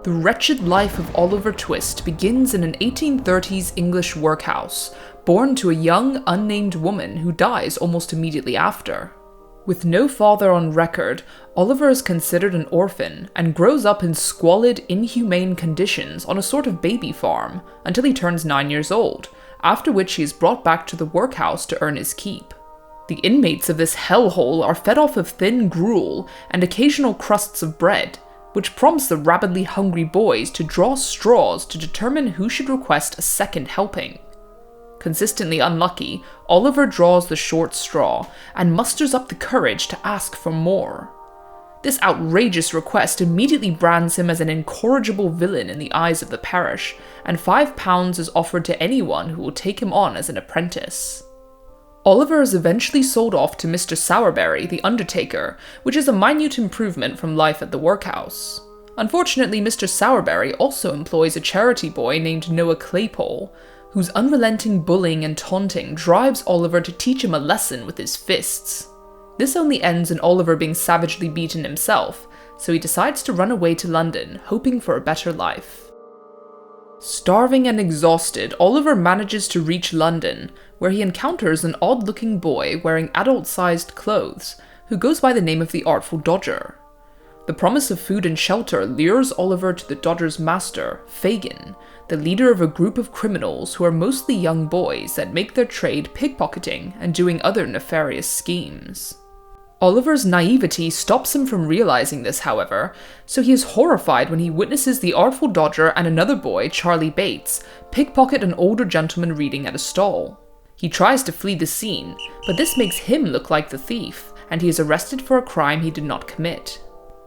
The wretched life of Oliver Twist begins in an 1830s English workhouse, born to a young, unnamed woman who dies almost immediately after. With no father on record, Oliver is considered an orphan and grows up in squalid, inhumane conditions on a sort of baby farm until he turns 9 years old, after which he is brought back to the workhouse to earn his keep. The inmates of this hellhole are fed off of thin gruel and occasional crusts of bread, which prompts the rabidly hungry boys to draw straws to determine who should request a second helping. Consistently unlucky, Oliver draws the short straw and musters up the courage to ask for more. This outrageous request immediately brands him as an incorrigible villain in the eyes of the parish, and £5 is offered to anyone who will take him on as an apprentice. Oliver is eventually sold off to Mr. Sowerberry, the undertaker, which is a minute improvement from life at the workhouse. Unfortunately, Mr. Sowerberry also employs a charity boy named Noah Claypole, whose unrelenting bullying and taunting drives Oliver to teach him a lesson with his fists. This only ends in Oliver being savagely beaten himself, so he decides to run away to London, hoping for a better life. Starving and exhausted, Oliver manages to reach London, where he encounters an odd-looking boy wearing adult-sized clothes, who goes by the name of the Artful Dodger. The promise of food and shelter lures Oliver to the Dodger's master, Fagin, the leader of a group of criminals who are mostly young boys that make their trade pickpocketing and doing other nefarious schemes. Oliver's naivety stops him from realizing this, however, so he is horrified when he witnesses the Artful Dodger and another boy, Charlie Bates, pickpocket an older gentleman reading at a stall. He tries to flee the scene, but this makes him look like the thief, and he is arrested for a crime he did not commit.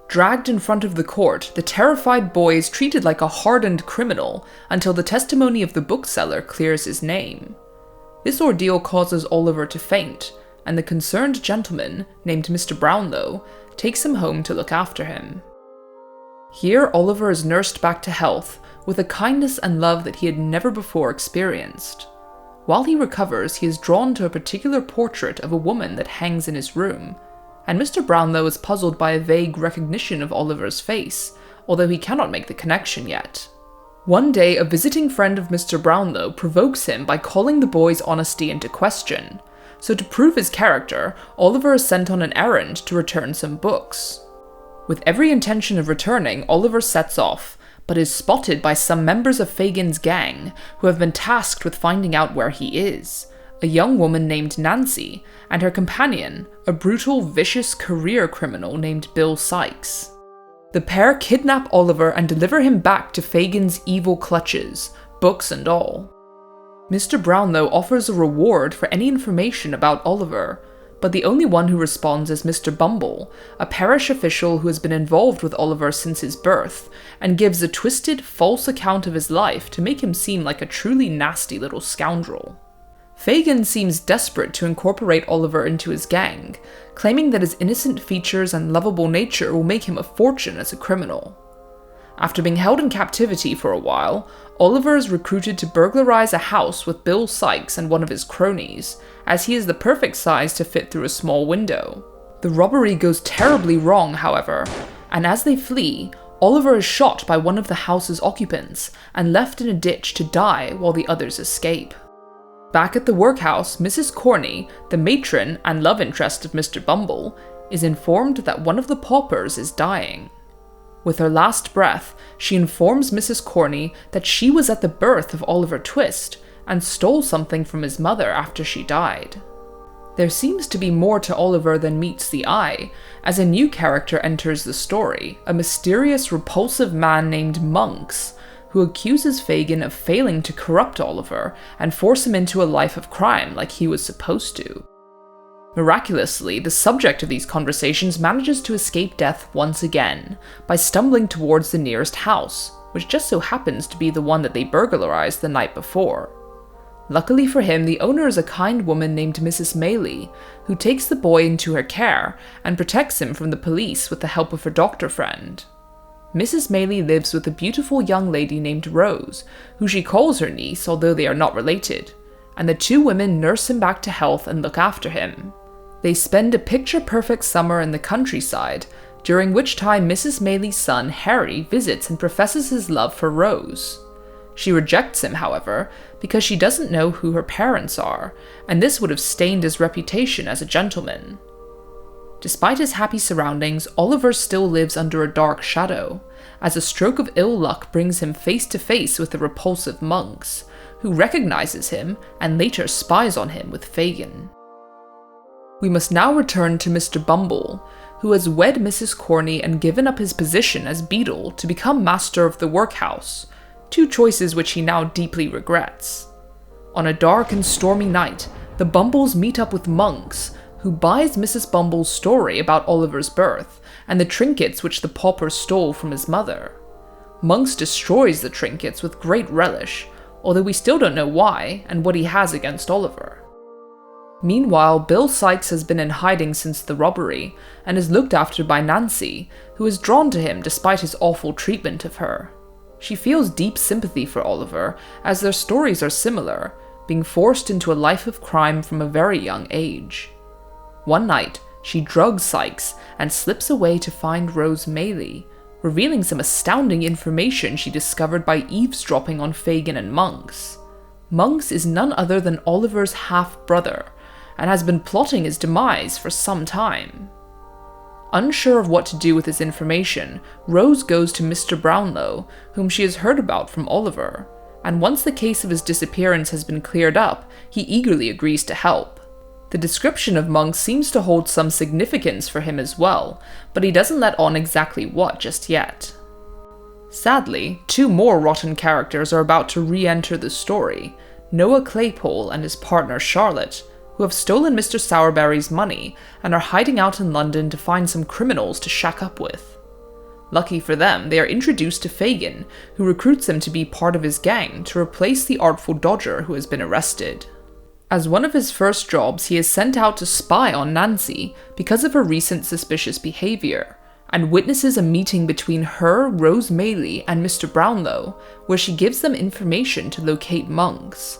Dragged in front of the court, the terrified boy is treated like a hardened criminal until the testimony of the bookseller clears his name. This ordeal causes Oliver to faint, and the concerned gentleman, named Mr. Brownlow, takes him home to look after him. Here, Oliver is nursed back to health, with a kindness and love that he had never before experienced. While he recovers, he is drawn to a particular portrait of a woman that hangs in his room, and Mr. Brownlow is puzzled by a vague recognition of Oliver's face, although he cannot make the connection yet. One day, a visiting friend of Mr. Brownlow provokes him by calling the boy's honesty into question, so to prove his character, Oliver is sent on an errand to return some books. With every intention of returning, Oliver sets off, but is spotted by some members of Fagin's gang, who have been tasked with finding out where he is, a young woman named Nancy, and her companion, a brutal, vicious career criminal named Bill Sikes. The pair kidnap Oliver and deliver him back to Fagin's evil clutches, books and all. Mr. Brownlow offers a reward for any information about Oliver, but the only one who responds is Mr. Bumble, a parish official who has been involved with Oliver since his birth, and gives a twisted, false account of his life to make him seem like a truly nasty little scoundrel. Fagin seems desperate to incorporate Oliver into his gang, claiming that his innocent features and lovable nature will make him a fortune as a criminal. After being held in captivity for a while, Oliver is recruited to burglarize a house with Bill Sikes and one of his cronies, as he is the perfect size to fit through a small window. The robbery goes terribly wrong, however, and as they flee, Oliver is shot by one of the house's occupants and left in a ditch to die while the others escape. Back at the workhouse, Mrs. Corney, the matron and love interest of Mr. Bumble, is informed that one of the paupers is dying. With her last breath, she informs Mrs. Corney that she was at the birth of Oliver Twist and stole something from his mother after she died. There seems to be more to Oliver than meets the eye, as a new character enters the story, a mysterious, repulsive man named Monks, who accuses Fagin of failing to corrupt Oliver and force him into a life of crime like he was supposed to. Miraculously, the subject of these conversations manages to escape death once again, by stumbling towards the nearest house, which just so happens to be the one that they burglarized the night before. Luckily for him, the owner is a kind woman named Mrs. Maylie, who takes the boy into her care and protects him from the police with the help of her doctor friend. Mrs. Maylie lives with a beautiful young lady named Rose, who she calls her niece although they are not related, and the two women nurse him back to health and look after him. They spend a picture-perfect summer in the countryside, during which time Mrs. Maylie's son Harry visits and professes his love for Rose. She rejects him, however, because she doesn't know who her parents are, and this would have stained his reputation as a gentleman. Despite his happy surroundings, Oliver still lives under a dark shadow, as a stroke of ill luck brings him face to face with the repulsive Monks, who recognizes him and later spies on him with Fagin. We must now return to Mr. Bumble, who has wed Mrs. Corney and given up his position as beadle to become master of the workhouse, two choices which he now deeply regrets. On a dark and stormy night, the Bumbles meet up with Monks, who buys Mrs. Bumble's story about Oliver's birth and the trinkets which the pauper stole from his mother. Monks destroys the trinkets with great relish, although we still don't know why and what he has against Oliver. Meanwhile, Bill Sikes has been in hiding since the robbery and is looked after by Nancy, who is drawn to him despite his awful treatment of her. She feels deep sympathy for Oliver, as their stories are similar, being forced into a life of crime from a very young age. One night, she drugs Sikes and slips away to find Rose Maylie, revealing some astounding information she discovered by eavesdropping on Fagin and Monks. Monks is none other than Oliver's half-brother, and has been plotting his demise for some time. Unsure of what to do with this information, Rose goes to Mr. Brownlow, whom she has heard about from Oliver, and once the case of his disappearance has been cleared up, he eagerly agrees to help. The description of Monks seems to hold some significance for him as well, but he doesn't let on exactly what just yet. Sadly, two more rotten characters are about to re-enter the story, Noah Claypole and his partner Charlotte, who have stolen Mr. Sowerberry's money and are hiding out in London to find some criminals to shack up with. Lucky for them, they are introduced to Fagin, who recruits them to be part of his gang to replace the artful dodger who has been arrested. As one of his first jobs, he is sent out to spy on Nancy because of her recent suspicious behavior, and witnesses a meeting between her, Rose Maylie, and Mr. Brownlow, where she gives them information to locate Monks.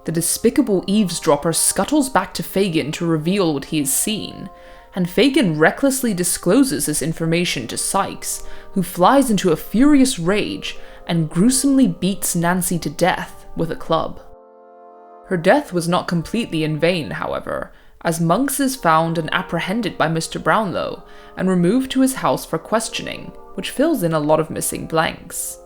The despicable eavesdropper scuttles back to Fagin to reveal what he has seen, and Fagin recklessly discloses this information to Sikes, who flies into a furious rage and gruesomely beats Nancy to death with a club. Her death was not completely in vain, however, as Monks is found and apprehended by Mr. Brownlow and removed to his house for questioning, which fills in a lot of missing blanks.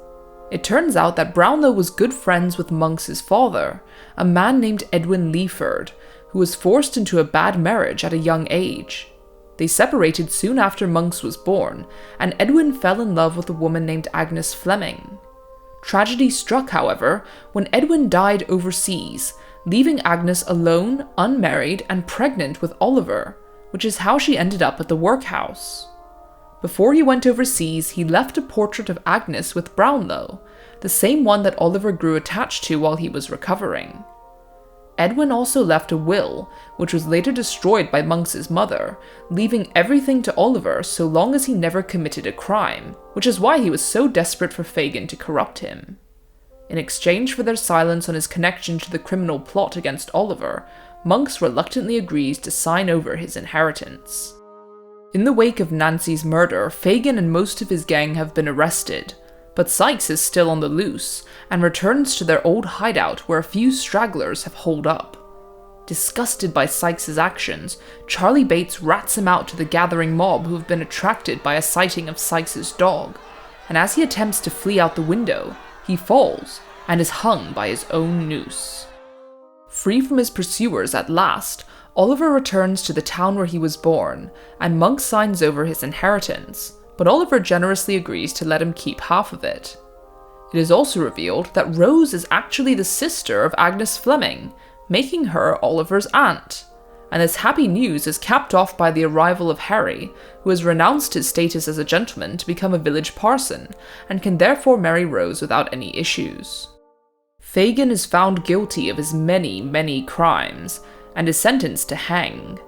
It turns out that Brownlow was good friends with Monks' father, a man named Edwin Leaford, who was forced into a bad marriage at a young age. They separated soon after Monks was born, and Edwin fell in love with a woman named Agnes Fleming. Tragedy struck, however, when Edwin died overseas, leaving Agnes alone, unmarried, and pregnant with Oliver, which is how she ended up at the workhouse. Before he went overseas, he left a portrait of Agnes with Brownlow, the same one that Oliver grew attached to while he was recovering. Edwin also left a will, which was later destroyed by Monks' mother, leaving everything to Oliver so long as he never committed a crime, which is why he was so desperate for Fagin to corrupt him. In exchange for their silence on his connection to the criminal plot against Oliver, Monks reluctantly agrees to sign over his inheritance. In the wake of Nancy's murder, Fagin and most of his gang have been arrested, but Sikes is still on the loose and returns to their old hideout where a few stragglers have holed up. Disgusted by Sikes' actions, Charlie Bates rats him out to the gathering mob who have been attracted by a sighting of Sikes' dog, and as he attempts to flee out the window, he falls and is hung by his own noose. Free from his pursuers at last, Oliver returns to the town where he was born, and Monks signs over his inheritance, but Oliver generously agrees to let him keep half of it. It is also revealed that Rose is actually the sister of Agnes Fleming, making her Oliver's aunt. And this happy news is capped off by the arrival of Harry, who has renounced his status as a gentleman to become a village parson, and can therefore marry Rose without any issues. Fagin is found guilty of his many crimes, and is sentenced to hang.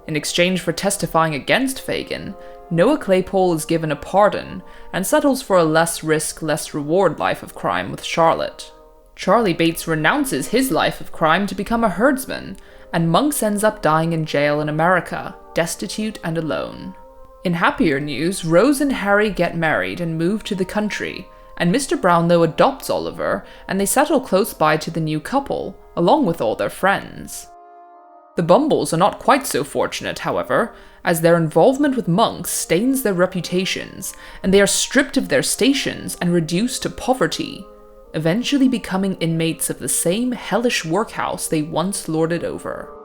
In exchange for testifying against Fagin, Noah Claypole is given a pardon, and settles for a less risk, less reward life of crime with Charlotte. Charlie Bates renounces his life of crime to become a herdsman, and Monks ends up dying in jail in America, destitute and alone. In happier news, Rose and Harry get married and move to the country, and Mr. Brownlow adopts Oliver, and they settle close by to the new couple, along with all their friends. The Bumbles are not quite so fortunate, however, as their involvement with monks stains their reputations, and they are stripped of their stations and reduced to poverty, eventually becoming inmates of the same hellish workhouse they once lorded over.